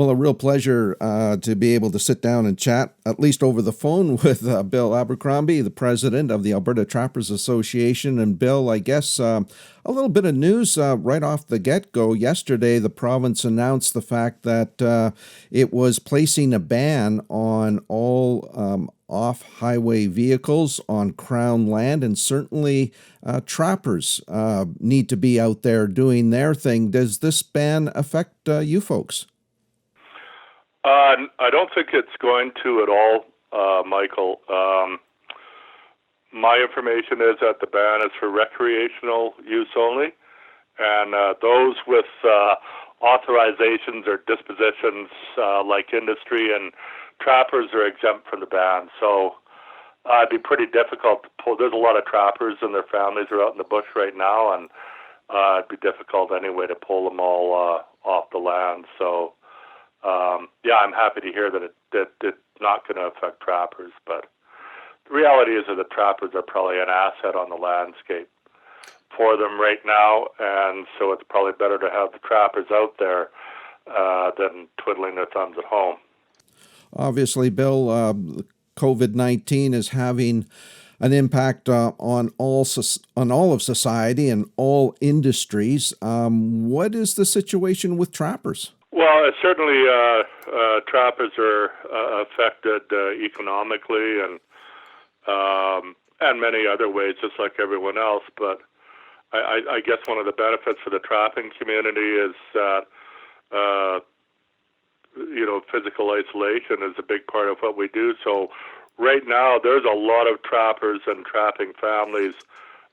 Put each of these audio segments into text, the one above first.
Well, a real pleasure to be able to sit down and chat, at least over the phone, with Bill Abercrombie, the president of the Alberta Trappers Association. And Bill, I guess a little bit of news right off the get-go. Yesterday, the province announced the fact that it was placing a ban on all off-highway vehicles on Crown land, and certainly trappers need to be out there doing their thing. Does this ban affect you folks? I don't think it's going to at all, Michael. My information is that the ban is for recreational use only, and those with authorizations or dispositions like industry and trappers are exempt from the ban. So it'd be pretty difficult to pull. There's a lot of trappers and their families are out in the bush right now, and it'd be difficult anyway to pull them all off the land. So yeah, I'm happy to hear that it's not going to affect trappers, but the reality is that the trappers are probably an asset on the landscape for them right now, and so it's probably better to have the trappers out there than twiddling their thumbs at home. Obviously, Bill, COVID-19 is having an impact on all of society and all industries. What is the situation with trappers? Well, certainly trappers are affected economically and many other ways, just like everyone else. But I guess one of the benefits for the trapping community is that physical isolation is a big part of what we do. So right now, there's a lot of trappers and trapping families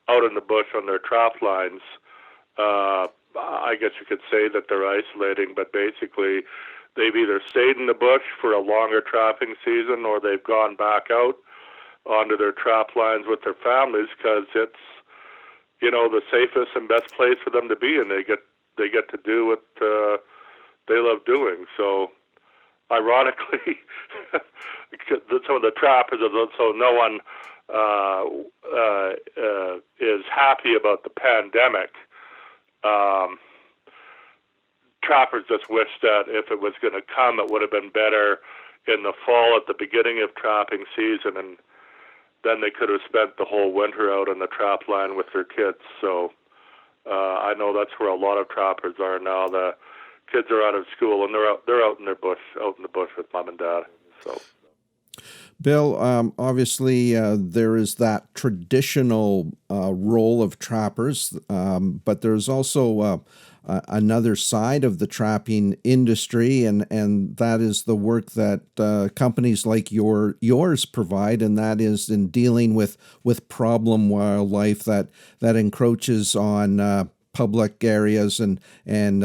out in the bush on their trap lines. I guess you could say that they're isolating, but basically they've either stayed in the bush for a longer trapping season or they've gone back out onto their trap lines with their families because it's, the safest and best place for them to be, and they get to do what they love doing. So ironically, some of the trappers, so no one is happy about the pandemic. Trappers just wish that if it was going to come, it would have been better in the fall at the beginning of trapping season, and then they could have spent the whole winter out on the trap line with their kids. So I know that's where a lot of trappers are now. The kids are out of school and they're out in the bush with mom and dad. So. Bill, obviously there is that traditional role of trappers, but there's also another side of the trapping industry, and that is the work that companies like yours provide, and that is in dealing with problem wildlife that encroaches on public areas and in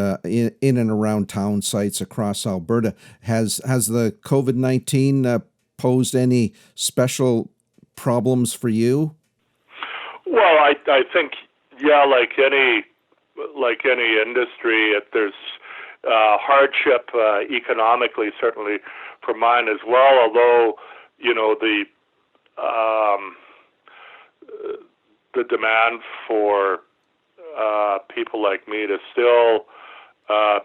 and around town sites across Alberta. Has the COVID-19 posed any special problems for you? Well, I think, yeah, like any industry, there's hardship economically, certainly for mine as well. Although the demand for people like me to still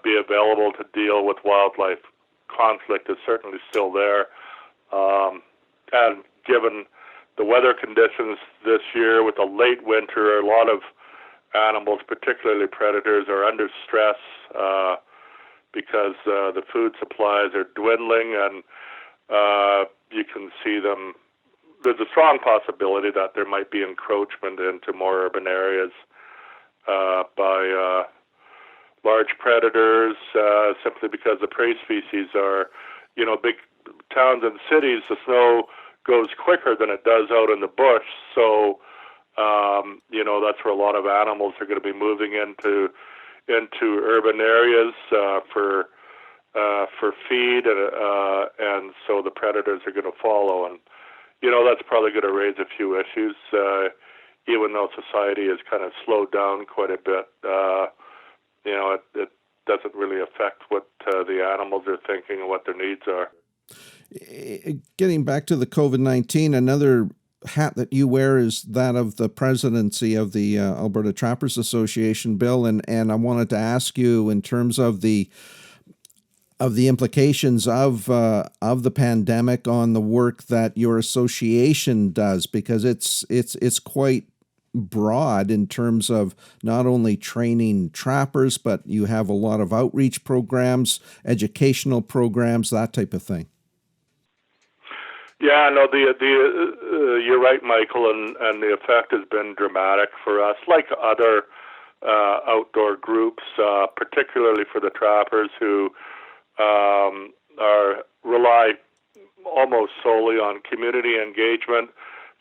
be available to deal with wildlife conflict is certainly still there. And given the weather conditions this year with a late winter, a lot of animals, particularly predators, are under stress because the food supplies are dwindling, and you can see them. There's a strong possibility that there might be encroachment into more urban areas by large predators, simply because the prey species are, big towns and cities, the snow goes quicker than it does out in the bush. So, that's where a lot of animals are going to be moving into urban areas for feed, and so the predators are going to follow. And, that's probably going to raise a few issues, even though society has kind of slowed down quite a bit. It doesn't really affect what the animals are thinking and what their needs are. Getting back to the COVID-19, another hat that you wear is that of the presidency of the Alberta Trappers Association, Bill, and I wanted to ask you in terms of the of the implications of the pandemic on the work that your association does, because it's quite broad in terms of not only training trappers, but you have a lot of outreach programs, educational programs, that type of thing. Yeah, no, you're right, Michael, and the effect has been dramatic for us, like other outdoor groups, particularly for the trappers who rely almost solely on community engagement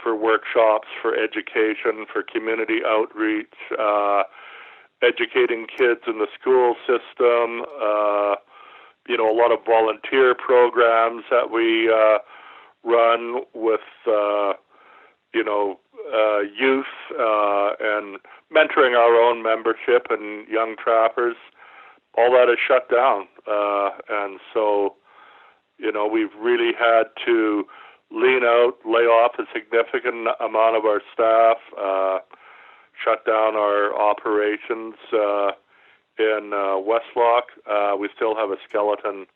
for workshops, for education, for community outreach, educating kids in the school system, a lot of volunteer programs that we run with, youth and mentoring our own membership and young trappers. All that is shut down. And so, we've really had to lean out, lay off a significant amount of our staff, shut down our operations in Westlock. We still have a skeleton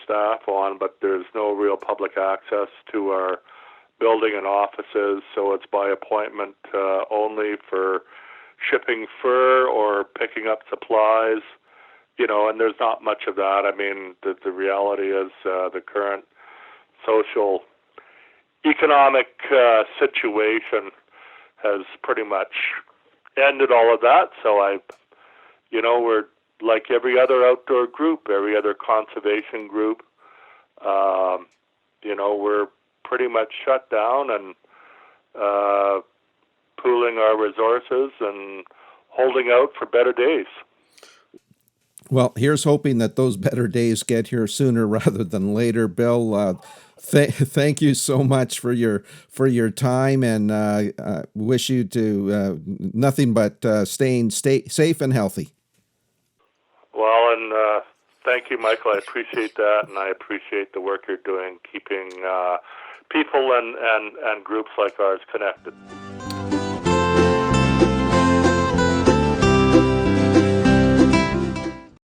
staff on, but there's no real public access to our building and offices, so it's by appointment only for shipping fur or picking up supplies, and there's not much of that. I mean, the reality is the current social economic situation has pretty much ended all of that. So we're like every other outdoor group, every other conservation group. We're pretty much shut down and pooling our resources and holding out for better days. Well, here's hoping that those better days get here sooner rather than later. Bill, thank you so much for your time, and wish you to nothing but stay safe and healthy. Well, and thank you, Michael. I appreciate that, and I appreciate the work you're doing, keeping people and groups like ours connected.